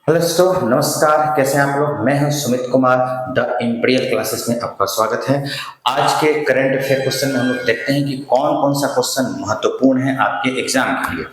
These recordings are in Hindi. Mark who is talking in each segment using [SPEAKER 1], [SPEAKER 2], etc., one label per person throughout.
[SPEAKER 1] हेलो दोस्तों, नमस्कार। कैसे हैं आप लोग? मैं हूं Sumit Kumar. The imperial classes में आपका स्वागत है। आज के करंट अफेयर क्वेश्चन में हम लोग देखते हैं कि कौन कौन सा क्वेश्चन महत्वपूर्ण है आपके एग्जाम के लिए।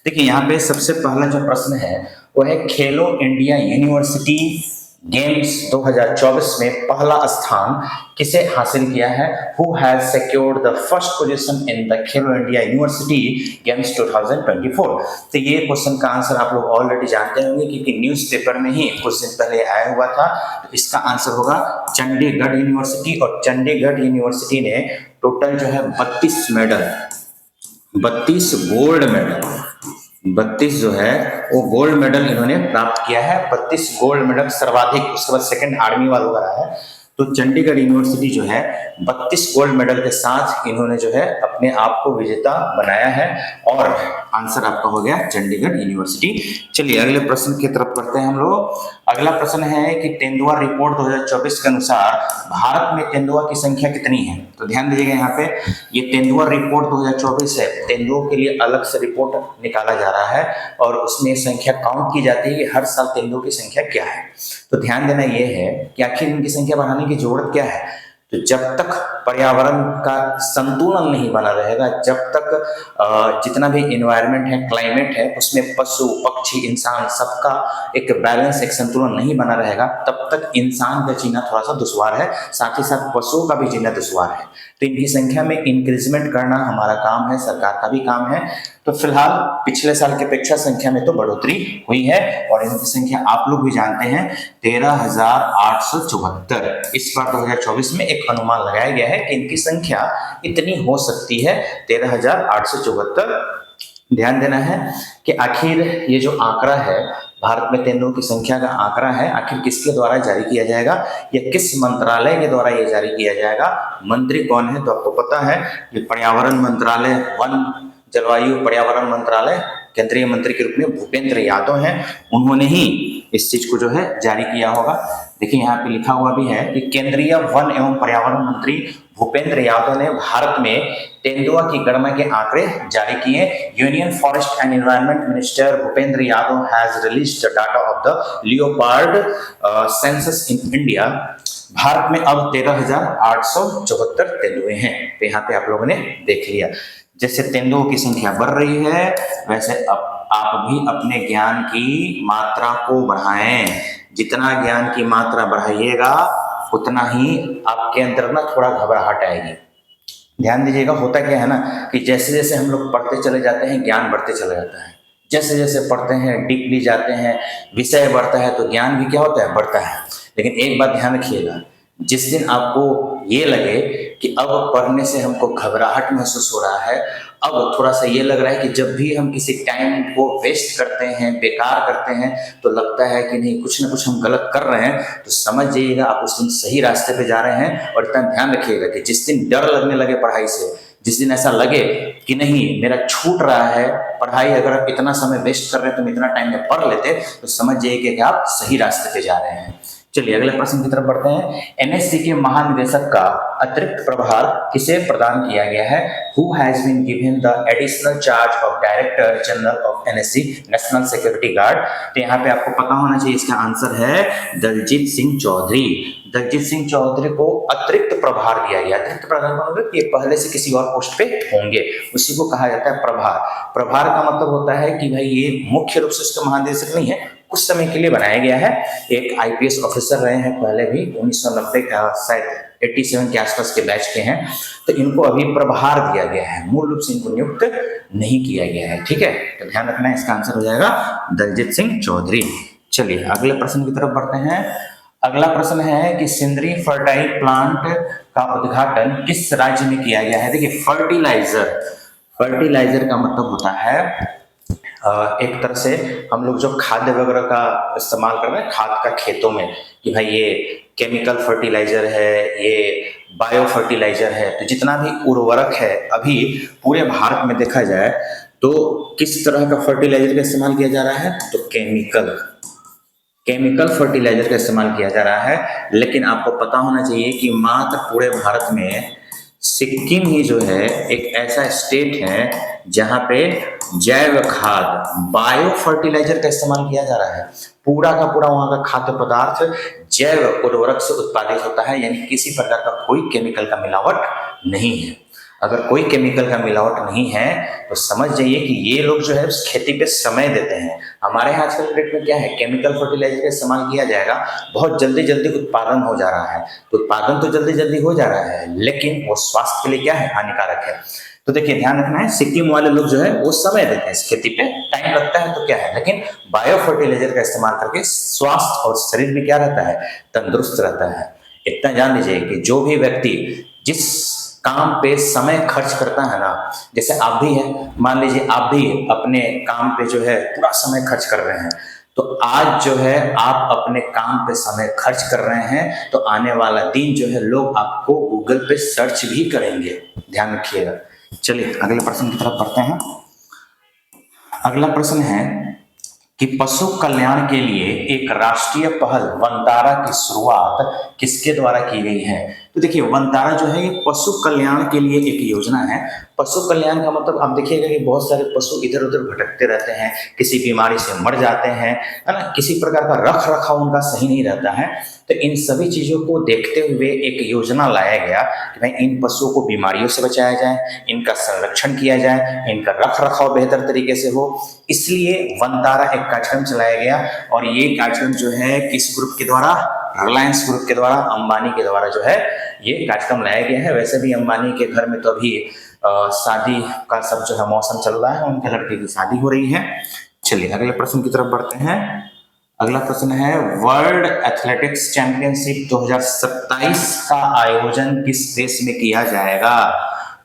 [SPEAKER 1] देखिए, यहाँ पे सबसे पहला जो प्रश्न है वो है खेलो इंडिया यूनिवर्सिटी गेम्स 2024 में पहला स्थान किसे हासिल किया है? Who has secured the first position in the Khelo India university games 2024? तो ये क्वेश्चन का आंसर आप लोग ऑलरेडी जानते होंगे क्योंकि न्यूज़पेपर में ही कुछ दिन पहले आया हुआ था। तो इसका आंसर होगा चंडीगढ़ यूनिवर्सिटी। और चंडीगढ़ यूनिवर्सिटी ने टोटल जो है 32 मेडल, 32 गोल्ड मेडल, 32 जो है वो गोल्ड मेडल इन्होंने प्राप्त किया है। 32 गोल्ड मेडल सर्वाधिक, उसके बाद सेकंड आर्मी वालों का रहा है। तो चंडीगढ़ यूनिवर्सिटी जो है 32 गोल्ड मेडल के साथ इन्होंने जो है अपने आप को विजेता बनाया है और आंसर आपका हो गया चंडीगढ़ यूनिवर्सिटी। चलिए अगले प्रश्न की तरफ बढ़ते हैं हम लोग। अगला प्रश्न है कि तेंदुआ रिपोर्ट 2024 के अनुसार भारत में तेंदुआ की संख्या कितनी है? तो ध्यान दीजिएगा, यहाँ पे ये तेंदुआ रिपोर्ट 2024 है। तेंदुओं के लिए अलग से रिपोर्ट निकाला जा रहा है और उसमें संख्या काउंट की जाती है कि हर साल तेंदुओं की संख्या क्या है। तो ध्यान देना ये है कि आखिर इनकी संख्या बढ़ाने की जरूरत क्या है। तो जब तक पर्यावरण का संतुलन नहीं बना रहेगा, जब तक जितना भी एनवायरनमेंट है, क्लाइमेट है, उसमें पशु पक्षी इंसान सबका एक बैलेंस, एक संतुलन नहीं बना रहेगा, तब तक इंसान का जीना थोड़ा सा दुश्वार है, साथ ही साथ पशुओं का भी जीना दुश्वार है। तो इनकी संख्या में इंक्रीजमेंट करना हमारा काम है, सरकार का भी काम है। तो फिलहाल पिछले साल की अपेक्षा संख्या में तो बढ़ोतरी हुई है और इनकी संख्या आप लोग भी जानते हैं 13,874। इस बार 2024 में एक अनुमान लगाया गया है कि इनकी संख्या इतनी हो सकती है, 13,874। ध्यान देना है कि आखिर ये जो आंकड़ा है, भारत में तेंदुओं की संख्या का आंकड़ा है, आखिर किसके द्वारा जारी किया जाएगा या किस मंत्रालय के द्वारा ये जारी किया जाएगा? मंत्री कौन है? तो आपको पता है कि पर्यावरण मंत्रालय, वन जलवायु पर्यावरण मंत्रालय, केंद्रीय मंत्री के रूप में भूपेंद्र यादव हैं। उन्होंने ही इस चीज को जो है जारी किया होगा। देखिए यहाँ पे लिखा हुआ भी है कि केंद्रीय वन एवं पर्यावरण मंत्री भूपेंद्र यादव ने भारत में तेंदुआ की गणना के आंकड़े जारी किए। Union forest and environment minister Bhupendra Yadav has released the data of the leopard census in India. Bharat में अब 13,874 तेंदुए हैं। तो यहाँ पे आप लोगों ने देख लिया, जैसे तेंदुओं की संख्या बढ़ रही है वैसे आप भी अपने ज्ञान की मात्रा को बढ़ाएं। जितना ज्ञान की मात्रा बढ़ाइएगा उतना ही आपके अंदर ना थोड़ा घबराहट आएगी। ध्यान दीजिएगा, होता क्या है ना कि जैसे जैसे हम लोग पढ़ते चले जाते हैं ज्ञान बढ़ते चला जाता है। जैसे जैसे पढ़ते हैं, डीपली जाते हैं, विषय बढ़ता है तो ज्ञान भी क्या होता है? बढ़ता है। लेकिन एक बात ध्यान रखिएगा, जिस दिन आपको ये लगे कि अब पढ़ने से हमको घबराहट महसूस हो रहा है, अब थोड़ा सा ये लग रहा है कि जब भी हम किसी टाइम को वेस्ट करते हैं, बेकार करते हैं, तो लगता है कि नहीं कुछ ना कुछ हम गलत कर रहे हैं, तो समझ जाइएगा आप उस दिन सही रास्ते पे जा रहे हैं। और इतना ध्यान रखिएगा कि जिस दिन डर लगने लगे पढ़ाई से, जिस दिन ऐसा लगे कि नहीं मेरा छूट रहा है पढ़ाई, अगर आप इतना समय वेस्ट कर रहे हैं तो इतना टाइम में पढ़ लेते, तो समझ जाइए कि आप सही रास्ते पे जा रहे हैं। चलिए अगले प्रश्न की तरफ बढ़ते हैं। एनएससी के महानिदेशक का अतिरिक्त प्रभार किसे प्रदान किया गया है? Who has been given the additional charge of Director General of NSC national security guard? तो यहाँ पे आपको पता होना चाहिए, इसका आंसर है दलजीत सिंह चौधरी। दलजीत सिंह चौधरी को अतिरिक्त प्रभार दिया गया। अतिरिक्त प्रभार मतलब कि पहले से किसी और पोस्ट पे होंगे, उसी को कहा जाता है प्रभार। प्रभार का मतलब होता है कि भाई ये मुख्य रूप से उसका महानिदेशक नहीं है, कुछ समय के लिए बनाया गया है। एक आईपीएस ऑफिसर रहे हैं पहले भी, 1990 का शायद 87 के आसपास के बैच के हैं। तो इनको अभी प्रभार दिया गया है, मूल रूप से इनको नियुक्त नहीं किया गया है। ठीक है, तो ध्यान रखना है, इसका आंसर हो जाएगा दलजीत सिंह चौधरी। चलिए अगले प्रश्न की तरफ बढ़ते हैं। अगला प्रश्न है कि सिंदरी फर्टाइल प्लांट का उद्घाटन किस राज्य में किया गया है? देखिए फर्टिलाइजर, फर्टिलाइजर का मतलब होता है एक तरह से हम लोग जो खाद्य वगैरह का इस्तेमाल कर रहे हैं खाद का खेतों में, कि भाई ये केमिकल फर्टिलाइजर है, ये बायो फर्टिलाइजर है। तो जितना भी उर्वरक है अभी पूरे भारत में देखा जाए तो किस तरह का फर्टिलाइजर का इस्तेमाल किया जा रहा है? तो केमिकल फर्टिलाइजर का इस्तेमाल किया जा रहा है। लेकिन आपको पता होना चाहिए कि मात्र पूरे भारत में सिक्किम ही जो है एक ऐसा स्टेट है जहां पे जैव खाद बायो फर्टिलाइजर का इस्तेमाल किया जा रहा है। पूरा का पूरा वहां का खाद्य पदार्थ जैव उर्वरक से उत्पादित होता है, यानी किसी प्रकार का कोई केमिकल का मिलावट नहीं है। अगर कोई केमिकल का मिलावट नहीं है तो समझ जाइए कि ये लोग जो है उस खेती पे समय देते हैं। हमारे यहाँ आजकल डेट में क्या है, केमिकल फर्टिलाइजर का इस्तेमाल किया जाएगा, बहुत जल्दी जल्दी उत्पादन हो जा रहा है। तो उत्पादन तो जल्दी जल्दी हो जा रहा है, लेकिन वो स्वास्थ्य के लिए क्या है, हानिकारक है। तो देखिए ध्यान रखना है, सिक्किम वाले लोग जो है वो समय देते हैं इस खेती पे, टाइम लगता है तो क्या है, लेकिन बायो फर्टिलाइजर का इस्तेमाल करके स्वास्थ्य और शरीर भी क्या रहता है, तंदुरुस्त रहता है। इतना जान लीजिए कि जो भी व्यक्ति जिस काम पे समय खर्च करता है ना, जैसे आप भी हैं, मान लीजिए आप भी अपने काम पे जो है पूरा समय खर्च कर रहे हैं, तो आज जो है आप अपने काम पे समय खर्च कर रहे हैं, तो आने वाला दिन जो है लोग आपको गूगल पे सर्च भी करेंगे। ध्यान रखिएगा। चलिए अगले प्रश्न की तरफ बढ़ते हैं। अगला प्रश्न है कि पशु कल्याण के लिए एक राष्ट्रीय पहल वनतारा की शुरुआत किसके द्वारा की गई है। तो देखिए वनतारा जो है ये पशु कल्याण के लिए एक योजना है। पशु कल्याण का मतलब आप देखिएगा कि बहुत सारे पशु इधर उधर भटकते रहते हैं, किसी बीमारी से मर जाते हैं, है ना, किसी प्रकार का रख रखाव उनका सही नहीं रहता है। तो इन सभी चीजों को देखते हुए एक योजना लाया गया कि भाई इन पशुओं को बीमारियों से बचाया जाए, इनका संरक्षण किया जाए, इनका रख रखाव बेहतर तरीके से हो। इसलिए वनतारा एक कार्यक्रम चलाया गया, और ये कार्यक्रम जो है किस ग्रुप के द्वारा, रिलायंस ग्रुप के द्वारा, अंबानी के द्वारा जो है ये कार्यक्रम लाया गया है। वैसे भी अंबानी के घर में तो अभी शादी का सब जो है मौसम चल रहा है, उनके लड़के की शादी हो रही है। चलिए अगले प्रश्न की तरफ बढ़ते हैं। अगला प्रश्न है वर्ल्ड एथलेटिक्स चैंपियनशिप 2027 का आयोजन किस देश में किया जाएगा।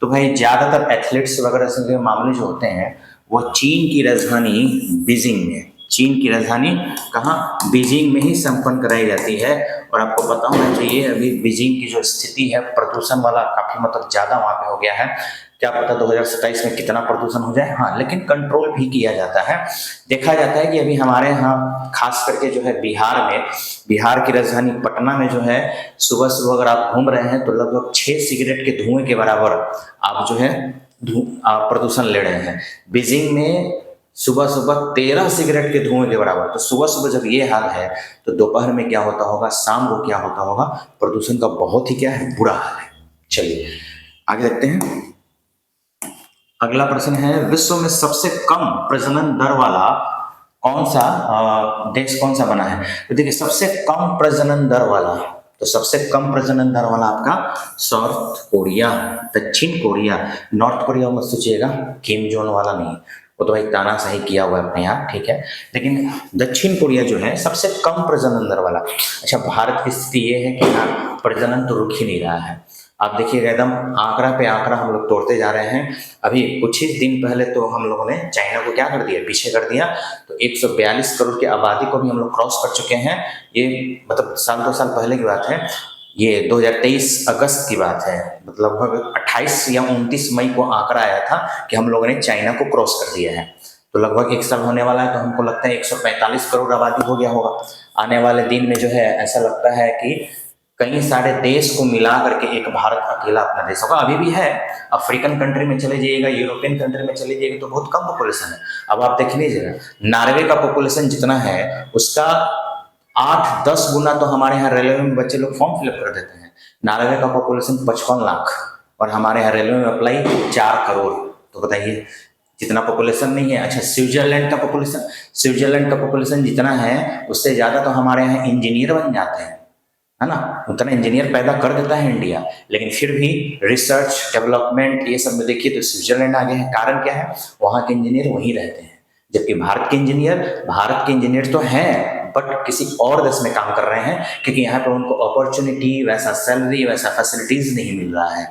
[SPEAKER 1] तो भाई ज्यादातर एथलीट्स वगैरह के मामले जो होते हैं वो चीन की राजधानी बीजिंग में, चीन की राजधानी कहाँ, बीजिंग में ही संपन्न कराई जाती है। और आपको पता होना चाहिए अभी बीजिंग की जो स्थिति है प्रदूषण वाला काफी मतलब ज्यादा वहां पे हो गया है। क्या पता 2027 में कितना प्रदूषण हो जाए, हाँ, लेकिन कंट्रोल भी किया जाता है। देखा जाता है कि अभी हमारे यहाँ खास करके जो है बिहार में, बिहार की राजधानी पटना में जो है सुबह सुबह अगर आप घूम रहे हैं तो लगभग 6 सिगरेट के धुएं के बराबर आप जो है प्रदूषण ले रहे हैं। बीजिंग में सुबह सुबह 13 सिगरेट के धुएं के बराबर। तो सुबह सुबह जब ये हाल है तो दोपहर में क्या होता होगा, शाम को क्या होता होगा, प्रदूषण का बहुत ही क्या है, बुरा हाल है। चलिए आगे देखते हैं। अगला प्रश्न है विश्व में सबसे कम प्रजनन दर वाला कौन सा देश कौन सा बना है। तो देखिए सबसे कम प्रजनन दर वाला, तो सबसे कम प्रजनन दर वाला आपका साउथ कोरिया, दक्षिण कोरिया। नॉर्थ कोरिया मत सोचिएगा, किम जोन वाला नहीं, वो तो भाई तानाशाही किया हुआ है अपने यहाँ, ठीक है। लेकिन दक्षिण कोरिया जो है सबसे कम प्रजनन दर वाला। अच्छा भारत की स्थिति ये है कि हाँ प्रजनन तो रुक ही नहीं रहा है। आप देखिएगा एकदम आंकड़ा पे आंकड़ा हम लोग तोड़ते जा रहे हैं। अभी कुछ ही दिन पहले तो हम लोगों ने चाइना को क्या कर दिया, पीछे कर दिया। तो 142 करोड़ की आबादी को भी हम लोग क्रॉस कर चुके हैं। ये मतलब साल 2 साल पहले की बात है, ये 2023 अगस्त की बात है। मतलब लगभग 28 या 29 मई को आंकड़ा आया था कि हम लोगों ने चाइना को क्रॉस कर दिया है। तो लगभग 1 साल होने वाला है, तो हमको लगता है 145 करोड़ आबादी हो गया होगा। आने वाले दिन में जो है ऐसा लगता है कि कई सारे देश को मिला करके एक भारत अकेला अपना देश होगा। अभी भी है, अफ्रीकन कंट्री में चले जाइएगा, यूरोपियन कंट्री में चले जाइएगा तो बहुत कम पॉपुलेशन है। अब आप देख लीजिएगा नॉर्वे का पॉपुलेशन जितना है उसका 8-10 गुना तो हमारे यहाँ रेलवे में बच्चे लोग फॉर्म फिलअप कर देते हैं। नॉर्वे का पॉपुलेशन 55 लाख और हमारे यहाँ रेलवे में अप्लाई 4 करोड़। तो बताइए जितना पॉपुलेशन नहीं है। अच्छा स्विट्जरलैंड का पॉपुलेशन जितना है उससे ज्यादा तो हमारे यहाँ इंजीनियर बन जाते हैं, है ना, उतना इंजीनियर पैदा कर देता है इंडिया। लेकिन फिर भी रिसर्च डेवलपमेंट ये सब में देखिए तो स्विट्जरलैंड आगे है। कारण क्या है, वहाँ के इंजीनियर वहीं रहते हैं, जबकि भारत के इंजीनियर तो हैं बट किसी और देश में काम कर रहे हैं, क्योंकि यहाँ पे उनको अपॉर्चुनिटी, वैसा सैलरी, वैसा फैसिलिटीज नहीं मिल रहा है।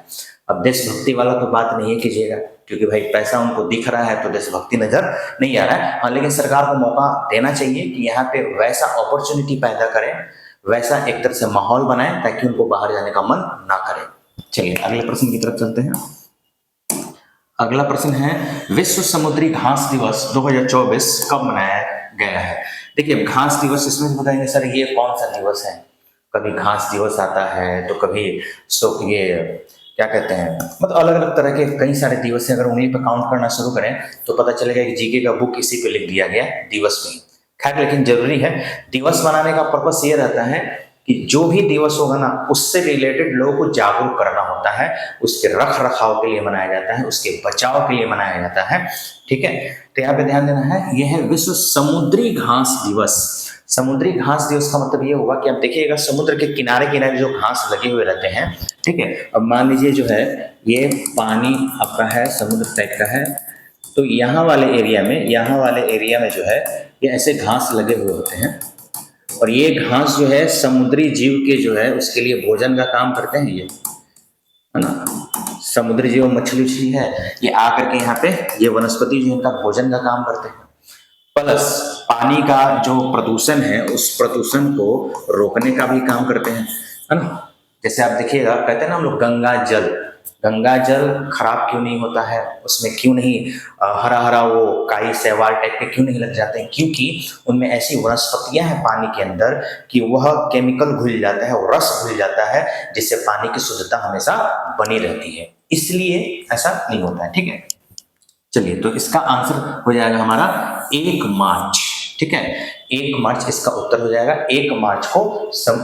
[SPEAKER 1] अब देशभक्ति वाला तो बात नहीं कीजिएगा, क्योंकि भाई पैसा उनको दिख रहा है तो देशभक्ति नजर नहीं आ रहा है। हाँ लेकिन सरकार को मौका देना चाहिए कि यहाँ पे वैसा अपॉर्चुनिटी पैदा करें, वैसा एक तरह से माहौल बनाए ताकि उनको बाहर जाने का मन ना करे। चलिए अगले प्रश्न की तरफ चलते हैं। अगला प्रश्न है विश्व समुद्री घास दिवस 2024 कब मनाया गया है। देखिए घास दिवस, इसमें बताएंगे सर ये कौन सा दिवस है। कभी घास दिवस आता है तो कभी ये क्या कहते हैं, मतलब अलग अलग तरह के कई सारे दिवस हैं। अगर उंगली पर काउंट करना शुरू करें तो पता चलेगा कि जीके का बुक इसी पे लिख दिया गया दिवस में। खैर, लेकिन जरूरी है, दिवस मनाने का पर्पस ये रहता है कि जो भी दिवस होगा ना, उससे रिलेटेड लोगों को जागरूक करना होता है, उसके रख रखाव के लिए मनाया जाता है, उसके बचाव के लिए मनाया जाता है। ठीक है, तो यहाँ पे ध्यान देना है, यह है विश्व समुद्री घास दिवस। समुद्री घास दिवस का मतलब ये होगा कि आप देखिएगा समुद्र के किनारे किनारे जो घास लगे हुए रहते हैं। ठीक है, अब मान लीजिए जो है ये पानी आपका है, समुद्र टाइप का है, तो यहाँ वाले एरिया में जो है ये ऐसे घास लगे हुए होते हैं, और ये घास जो है समुद्री जीव के जो है उसके लिए भोजन का काम करते हैं, ये है ना। समुद्री जीव मछली उछली है, ये आकर के यहाँ पे ये वनस्पति जो इनका भोजन का काम करते हैं। प्लस पानी का जो प्रदूषण है उस प्रदूषण को रोकने का भी काम करते हैं, है ना। जैसे आप देखिएगा, कहते हैं ना हम लोग गंगा जल खराब क्यों नहीं होता है, उसमें क्यों नहीं हरा हरा वो काई शैवाल टाइप के क्यों नहीं लग जाते हैं, क्योंकि उनमें ऐसी वनस्पतियां हैं पानी के अंदर कि वह केमिकल घुल जाता है, वो रस घुल जाता है, जिससे पानी की शुद्धता हमेशा बनी रहती है, इसलिए ऐसा नहीं होता है। ठीक है, चलिए, तो इसका आंसर हो जाएगा हमारा 1 मार्च। ठीक है, 1 मार्च इसका उत्तर हो जाएगा। 1 मार्च को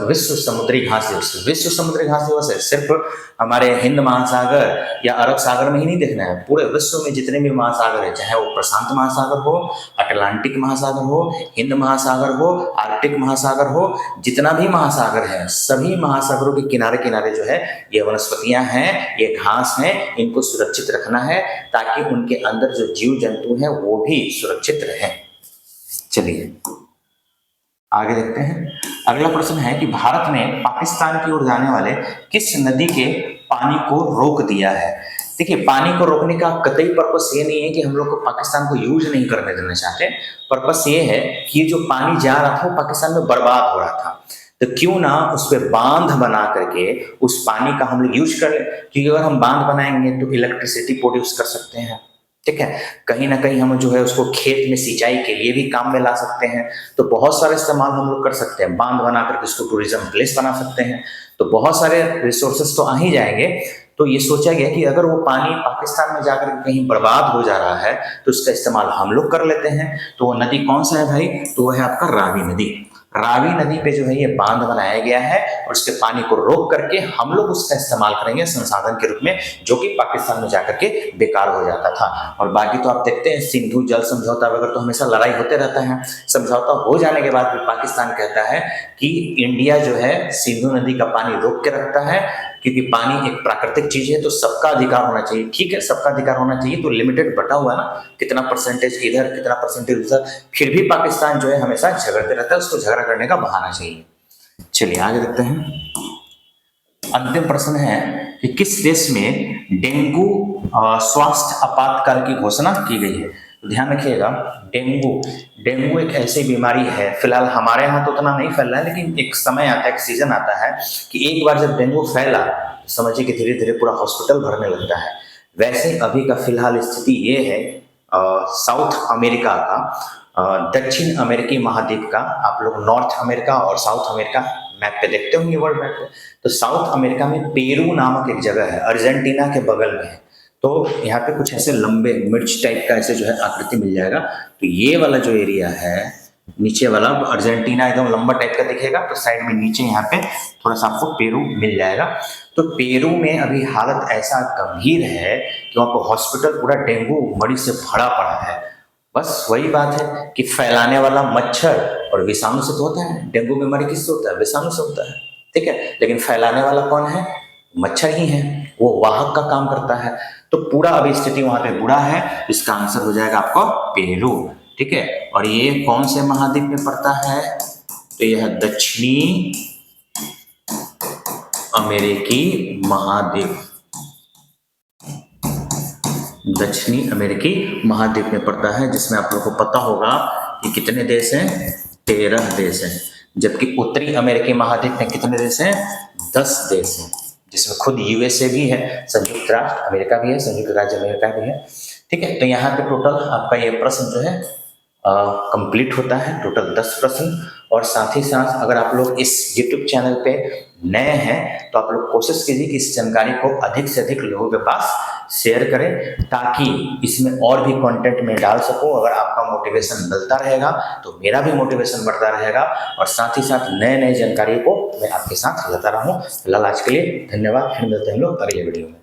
[SPEAKER 1] विश्व समुद्री घास दिवस। विश्व समुद्री घास दिवस है, सिर्फ हमारे हिंद महासागर या अरब सागर में ही नहीं देखना है, पूरे विश्व में जितने भी महासागर है, चाहे वो प्रशांत महासागर हो, अटलांटिक महासागर हो, हिंद महासागर हो, आर्कटिक महासागर हो, जितना भी महासागर है, सभी महासागरों के किनारे किनारे जो है ये वनस्पतियां हैं, ये घास हैं, इनको सुरक्षित रखना है ताकि उनके अंदर जो जीव जंतु हैं वो भी सुरक्षित रहें। चलिए आगे देखते हैं। अगला प्रश्न है कि भारत ने पाकिस्तान की ओर जाने वाले किस नदी के पानी को रोक दिया है। देखिए, पानी को रोकने का कतई पर्पस ये नहीं है कि हम लोग को पाकिस्तान को यूज नहीं करने देना चाहते। पर्पस ये है कि जो पानी जा रहा था वो पाकिस्तान में बर्बाद हो रहा था, तो क्यों ना उस पर बांध बना करके उस पानी का हम लोग यूज कर लें, क्योंकि अगर हम बांध बनाएंगे तो इलेक्ट्रिसिटी प्रोड्यूस कर सकते हैं। ठीक है, कहीं ना कहीं हम जो है उसको खेत में सिंचाई के लिए भी काम में ला सकते हैं, तो बहुत सारे इस्तेमाल हम लोग कर सकते हैं। बांध बना करके उसको टूरिज्म प्लेस बना सकते हैं, तो बहुत सारे रिसोर्सेस तो आ ही जाएंगे। तो ये सोचा गया कि अगर वो पानी पाकिस्तान में जाकर कहीं बर्बाद हो जा रहा है तो उसका इस्तेमाल हम लोग कर लेते हैं। तो वो नदी कौन सा है भाई, तो वो है आपका रावी नदी। रावी नदी पे जो है ये बांध बनाया गया है और उसके पानी को रोक करके हम लोग उसका इस्तेमाल करेंगे संसाधन के रूप में, जो कि पाकिस्तान में जाकर के बेकार हो जाता था। और बाकी तो आप देखते हैं सिंधु जल समझौता वगैरह तो हमेशा लड़ाई होते रहता है। समझौता हो जाने के बाद भी पाकिस्तान कहता है कि इंडिया जो है सिंधु नदी का पानी रोक के रखता है, क्योंकि पानी एक प्राकृतिक चीज है तो सबका अधिकार होना चाहिए। ठीक है, सबका अधिकार होना चाहिए, तो लिमिटेड बटा हुआ ना, कितना परसेंटेज इधर कितना परसेंटेज उधर, फिर भी पाकिस्तान जो है हमेशा झगड़ते रहता है, उसको झगड़ा करने का बहाना चाहिए। चलिए आगे देखते हैं। अंतिम प्रश्न है कि किस देश में डेंगू स्वास्थ्य आपातकाल की घोषणा की गई है। तो ध्यान रखिएगा, डेंगू एक ऐसी बीमारी है, फिलहाल हमारे यहाँ तो उतना नहीं फैल रहा है, लेकिन एक समय आता है, एक सीजन आता है कि एक बार जब डेंगू फैला समझिए कि धीरे धीरे पूरा हॉस्पिटल भरने लगता है। वैसे अभी का फिलहाल स्थिति ये है साउथ अमेरिका का, दक्षिण अमेरिकी महाद्वीप का, आप लोग नॉर्थ अमेरिका और साउथ अमेरिका मैप पे देखते होंगे, वर्ल्ड मैप पे, तो साउथ अमेरिका में पेरू नामक एक जगह है, अर्जेंटीना के बगल में है। तो यहाँ पे कुछ ऐसे लंबे मिर्च टाइप का ऐसे जो है आकृति मिल जाएगा। तो ये वाला जो एरिया है नीचे वाला, अर्जेंटीना एकदम लंबा टाइप का दिखेगा, तो साइड में नीचे यहाँ पे थोड़ा सा आपको पेरू मिल जाएगा। तो पेरू में अभी हालत ऐसा गंभीर है कि वहाँ पर हॉस्पिटल पूरा डेंगू मरीज से भरा पड़ा है। बस वही बात है कि फैलाने वाला मच्छर और विषाणु से तो होता है, डेंगू बीमारी किससे होता है, विषाणु से होता है। ठीक है, लेकिन फैलाने वाला कौन है, मच्छर ही है, वो वाहक का काम करता है। तो पूरा अभी स्थिति वहां पे बुरा है, इसका आंसर हो जाएगा आपको पेरू। ठीक है, और ये कौन से महाद्वीप में पड़ता है, तो यह दक्षिणी अमेरिकी महाद्वीप, दक्षिणी अमेरिकी महाद्वीप में पड़ता है, जिसमें आप लोगों को पता होगा कि कितने देश हैं, 13 देश हैं। जबकि उत्तरी अमेरिकी महाद्वीप में कितने देश हैं, 10 देश हैं, जिसमें खुद यूएसए भी है, संयुक्त राष्ट्र अमेरिका भी है, संयुक्त राज्य अमेरिका भी है। ठीक है, तो यहाँ पे टोटल आपका ये प्रश्न जो है कंप्लीट होता है, टोटल 10 प्रश्न। और साथ ही साथ अगर आप लोग इस YouTube चैनल पे नए हैं तो आप लोग कोशिश कीजिए कि इस जानकारी को अधिक से अधिक लोगों के पास शेयर करें, ताकि इसमें और भी कंटेंट में डाल सकूं। अगर आपका मोटिवेशन मिलता रहेगा तो मेरा भी मोटिवेशन बढ़ता रहेगा, और साथ ही साथ नए नए जानकारी को मैं आपके साथ लाता रहूं। फिलहाल आज के लिए धन्यवाद, फिर मिलते हैं हम लोग अगले वीडियो में।